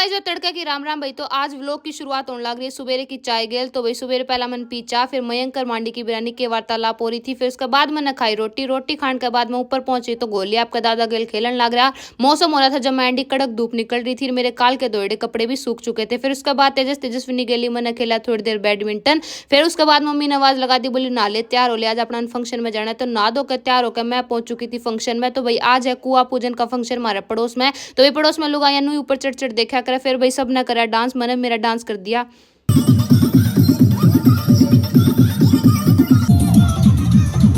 Guys जो तड़के की राम राम भाई। तो आज व्लॉग की शुरुआत होने लग रही है सुबेरे की चाय गेल। तो भाई सुबेरे पहला मन पी चाह, फिर मयंकर मांडी की बिरयानी के वार्तालाप हो रही थी। फिर उसके बाद मैंने खाई रोटी। रोटी खाने के बाद मैं ऊपर पहुंची तो गोली आपका दादा गेल खेलन लग रहा। मौसम हो रहा था जब मैं एंडी, कड़क धूप निकल रही थी, मेरे काल के दोड़े कपड़े भी सूख चुके थे। फिर उसके बाद तेजस्विनी गेली, मैंने खेला थोड़ी देर बैडमिंटन। फिर उसके बाद मम्मी ने आवाज लगा दी, बोली नाले तैयार हो ले, आज अपना फंक्शन में जाना है। तो नहा धो कर तैयार होकर मैं पहुंच चुकी थी फंक्शन में। तो भाई आज है कुआ पूजन का फंक्शन हमारे पड़ोस में। तो ये पड़ोस में लोग आया ऊपर चढ़ चढ़ देखा करे। फिर भाई सब ने करा डांस, मैंने मेरा डांस कर दिया।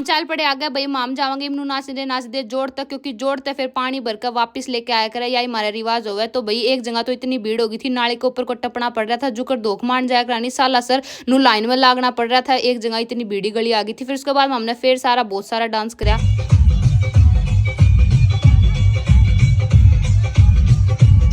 चल पड़े आ गया भाई, माम जावांगे इमनू नाच दे जोड़ तक, क्योंकि जोड़ तक फिर पानी भरकर वापस लेके आया करे, यही हमारा रिवाज हो गया। तो भाई एक जगह तो इतनी भीड़ होगी थी, नाले के ऊपर को टपना पड़ रहा था, जुकर धोख मान जाया करानी साला सर नू लाइन में लागना पड़ रहा था। एक जगह इतनी भीड़ी गली आ गई थी। फिर उसके बाद हमने फिर बहुत सारा डांस कराया।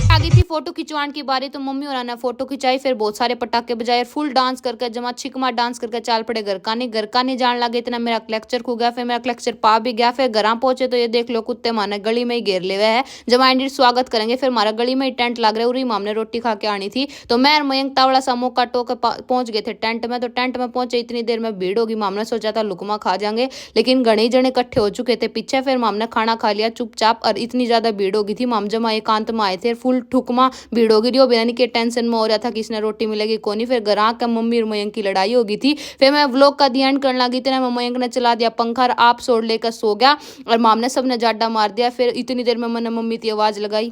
आ गई थी फोटो खिंचवाने की बारी। तो मम्मी और ने फोटो खिंचाई, फिर बहुत सारे पटाखे बजाए, फुल डांस करके जमा छिकमा डांस करके चाल पड़े घर का नहीं जान लगे। इतना मेरा क्लेक्चर खो गया। फिर मेरा क्लेक्चर पा भी गया। फिर घर पहुंचे तो ये देख लो कुत्ते माने गली में ही घेर ले हुए है, जब एंडी स्वागत करेंगे। फिर हमारा गली में ही टेंट लग रहा है, उरी माम ने रोटी खा के आनी थी। तो मैं और मयंक तावड़ा सा मौका टोके पहुंच गए थे टेंट में। तो टेंट में पहुंचे, इतनी देर में भीड़ होगी, माम ने सोचा था लुकमा खा जाएंगे, लेकिन घने जने इकट्ठे हो चुके थे पीछे। फिर माम ने खाना खा लिया चुपचाप, और इतनी ज्यादा भीड़ होगी थी, माम जमा एकांत में आए थे, फुल ठुकमा भीड़ होगी थी। बिरयानी के टेंशन में हो रहा था कि इसने रोटी मिलेगी कौन। फिर घर आकर मम्मी और मयंक की लड़ाई हो गई थी। फिर मैं व्लॉग का दी एंड करने लगी थी ना, मयंक ने चला दिया पंखा, आप सोड़ लेकर सो गया, और माम ने सबने जाडा मार दिया। फिर इतनी देर में मैंने मम्मी की आवाज लगाई।